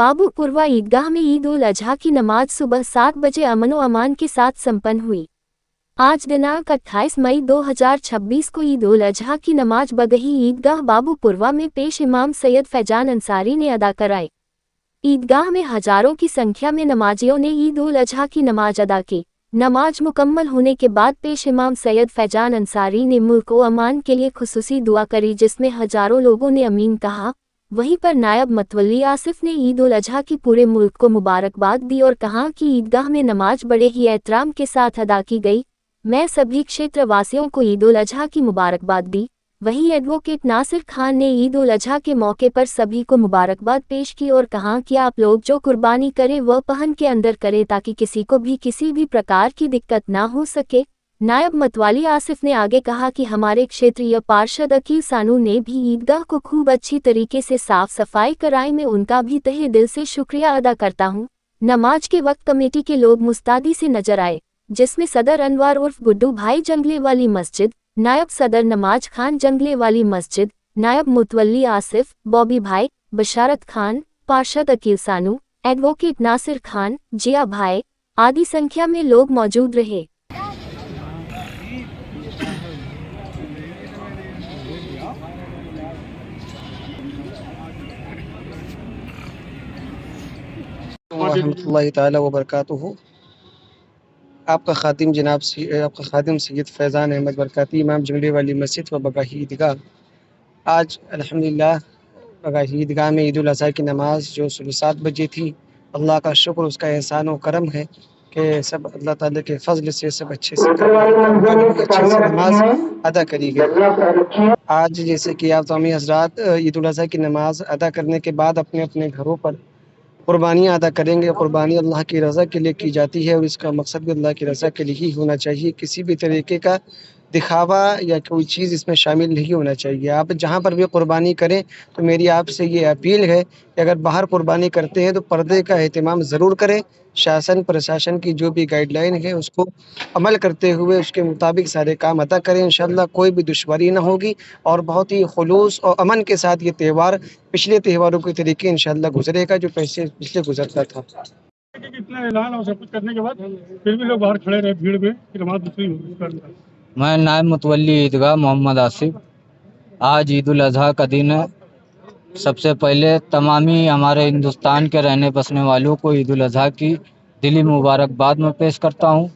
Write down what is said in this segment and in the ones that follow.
बाबूपुरवा ईदगाह में ईद उल अजहा की नमाज सुबह 7 बजे अमन व अमान के साथ संपन्न हुई। आज दिनांक 28 मई 2026 को ईद उल अजहा की नमाज बगही ईदगाह बाबूपुरवा में पेश इमाम सैयद फैजान अंसारी ने अदा कराई। ईदगाह में हजारों की संख्या में नमाजियों ने ईद उल अजहा की नमाज अदा की। नमाज मुकम्मल होने के बाद पेश इमाम सैयद फैजान अंसारी ने मुल्क व अमान के लिए खुसूसी दुआ करी, जिसमें हजारों लोगों ने अमीन कहा। वहीं पर नायब मतवल्ली आसिफ ने ईद उल अजहा की पूरे मुल्क को मुबारकबाद दी और कहा कि ईदगाह में नमाज बड़े ही एहतराम के साथ अदा की गई। मैं सभी क्षेत्र वासियों को ईद उल अजहा की मुबारकबाद दी। वहीं एडवोकेट नासिर खान ने ईद उल अजहा के मौके पर सभी को मुबारकबाद पेश की और कहा कि आप लोग जो कुर्बानी करें वह पहन के अंदर करें ताकि किसी को भी किसी भी प्रकार की दिक्कत ना हो सके। नायब मतवाली आसिफ ने आगे कहा कि हमारे क्षेत्रीय पार्षद अकील सानू ने भी ईदगाह को खूब अच्छी तरीके से साफ सफाई कराई। मैं उनका भी तहे दिल से शुक्रिया अदा करता हूं। नमाज के वक्त कमेटी के लोग मुस्तादी से नजर आए, जिसमें सदर अनवर उर्फ गुड्डू भाई जंगले वाली मस्जिद, नायब सदर नमाज खान जंगले वाली मस्जिद, नायब मुतवल्ली आसिफ, बॉबी भाई, बशारत खान, पार्षद अकील सानू, एडवोकेट नासिर खान, जिया भाई आदि संख्या में लोग मौजूद रहे। रहमतुल्लाहि ताला व बरकातुहू। आपका खादिम सैयद फैज़ान अहमद बरकाती इमाम जंगले वाली मस्जिद व बगाही ईदगाह। आज अल्हम्दुलिल्लाह बगाही ईदगाह में ईद उल अज़हा की नमाज जो सुबह 7 बजे थी। अल्लाह का शुक्र, उसका एहसान व करम है कि सब अल्लाह ताला के फजल से सब अच्छे से नमाज अदा करी गई। आज जैसे कि आप तमामी हज़रात ईद उल अज़हा की नमाज अदा करने के बाद अपने अपने घरों पर कुर्बानियाँ अदा करेंगे। कुर्बानी अल्लाह की रज़ा के लिए की जाती है और इसका मकसद भी अल्लाह की रज़ा के लिए ही होना चाहिए। किसी भी तरीके का दिखावा या कोई चीज़ इसमें शामिल नहीं होना चाहिए। आप जहाँ पर भी कुर्बानी करें तो मेरी आपसे ये अपील है कि अगर बाहर कुर्बानी करते हैं तो पर्दे का एहतमाम ज़रूर करें। शासन प्रशासन की जो भी गाइडलाइन है उसको अमल करते हुए उसके मुताबिक सारे काम अदा करें। इंशाअल्लाह कोई भी दुश्वारी ना होगी और बहुत ही खुलूस और अमन के साथ ये त्यौहार पिछले त्यौहारों के तरीके इंशाअल्लाह गुजरेगा जो पिछले गुजरता था। इतना ऐलान और सब कुछ करने के बाद फिर भी लोग बाहर खड़े रहे भीड़ में कि नमाज दूसरी हो। मैं नायब मुतवल्ली ईदगाह मोहम्मद आसिफ। आज ईद उल अजहा का दिन है। सबसे पहले तमामी हमारे हिंदुस्तान के रहने बसने वालों को ईद उल अजहा की दिली मुबारकबाद में पेश करता हूँ।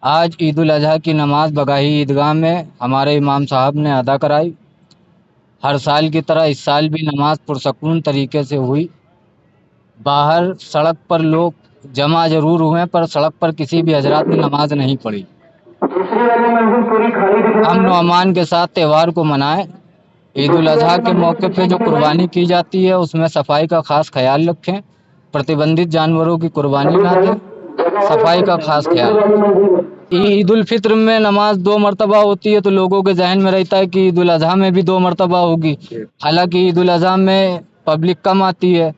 आज ईद उल अजहा की नमाज बगाही ईदगाह में हमारे इमाम साहब ने अदा कराई। हर साल की तरह इस साल भी नमाज पुरसकून तरीके से हुई। बाहर सड़क पर लोग जमा जरूर हुए पर सड़क पर किसी भी हजरात ने नमाज नहीं पढ़ी। अमन व अमान के साथ त्यौहार को मनाएं। ईद उल अजहा के मौके पे जो कुर्बानी की जाती है उसमें सफाई का खास ख्याल रखें। प्रतिबंधित जानवरों की कुर्बानी ना दें, सफाई का खास ख्याल। ईद उल फित्र में नमाज 2 मरतबा होती है तो लोगों के जहन में रहता है कि ईद उल अजहा में भी 2 मरतबा होगी। हालांकि ईद उल अजहा में पब्लिक कम आती है,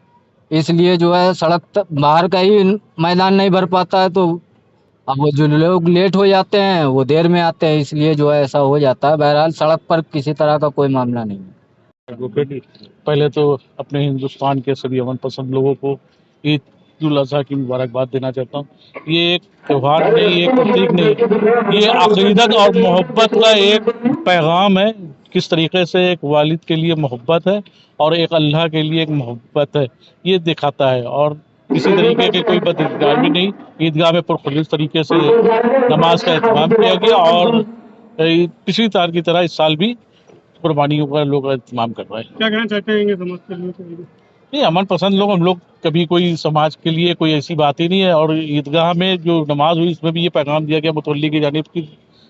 इसलिए जो है सड़क बाहर का ही मैदान नहीं भर पाता है, तो अब वो जो लोग लेट हो जाते हैं वो देर में आते हैं, इसलिए जो है ऐसा हो जाता है। बहरहाल सड़क पर किसी तरह का कोई मामला नहीं है। पहले तो अपने हिंदुस्तान के सभी अमन पसंद लोगों को ईद उल अजहा की मुबारकबाद देना चाहता हूँ। ये एक त्यौहार नहीं, एक प्रतीक नहीं, ये अकीदत और मोहब्बत का एक पैगाम है। किस तरीके से एक वालिद के लिए मोहब्बत है और एक अल्लाह के लिए एक मोहब्बत है, ये दिखाता है। और किसी तरीके की कोई बदइल्जामी नहीं। ईदगाह में पुरखुलूस तरीके से नमाज का एहतमाम किया गया और पिछली साल की तरह इस साल भी कुर्बानियों का लोग एहतमाम कर रहे हैं। क्या कहना चाहते हैं समाज के लिए? नहीं, अमन पसंद लोग हम लोग, कभी कोई समाज के लिए कोई ऐसी बात ही नहीं है। और ईदगाह में जो नमाज हुई इसमें भी ये पैगाम दिया गया मुतवल्ली की जानिब की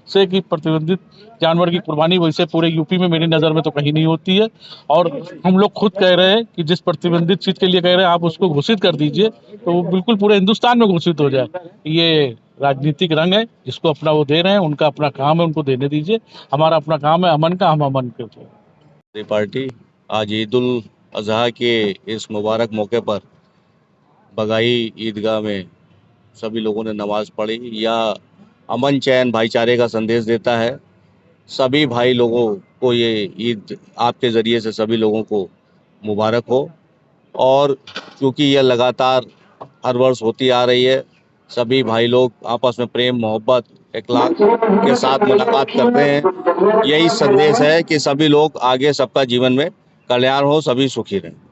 से कि प्रतिबंधित जानवर की कुर्बानी वैसे पूरे यूपी में मेरी नज़र में तो कहीं नहीं होती है। और हम लोग खुद कह रहे हैं कि जिस प्रतिबंधित चीज़ के लिए कह रहे हैं आप उसको घोषित कर दीजिए तो वो बिल्कुल पूरे हिंदुस्तान में घोषित हो जाए। ये राजनीतिक रंग है, जिसको अपना वो दे रहे हैं, उनका अपना काम है, उनको देने दीजिए। हमारा अपना काम है अमन का, हम अमन के पार्टी आज ईद उल अजहा के इस मुबारक मौके पर बगाही ईदगाह में सभी लोगों ने नमाज पढ़ी। या अमन चैन भाईचारे का संदेश देता है। सभी भाई लोगों को ये ईद आपके ज़रिए से सभी लोगों को मुबारक हो। اور کیونکہ یہ لگاتار ہر ورष ہوتی آ رہی ہے، سبھی بھائی لوگ آپس میں پریم محبت اخلاق کے ساتھ ملاقات کرتے ہیں. یہی سندیش ہے کہ سبھی لوگ آگے، سب کا جیون میں کلیان ہو، سبھی سکھی رہیں.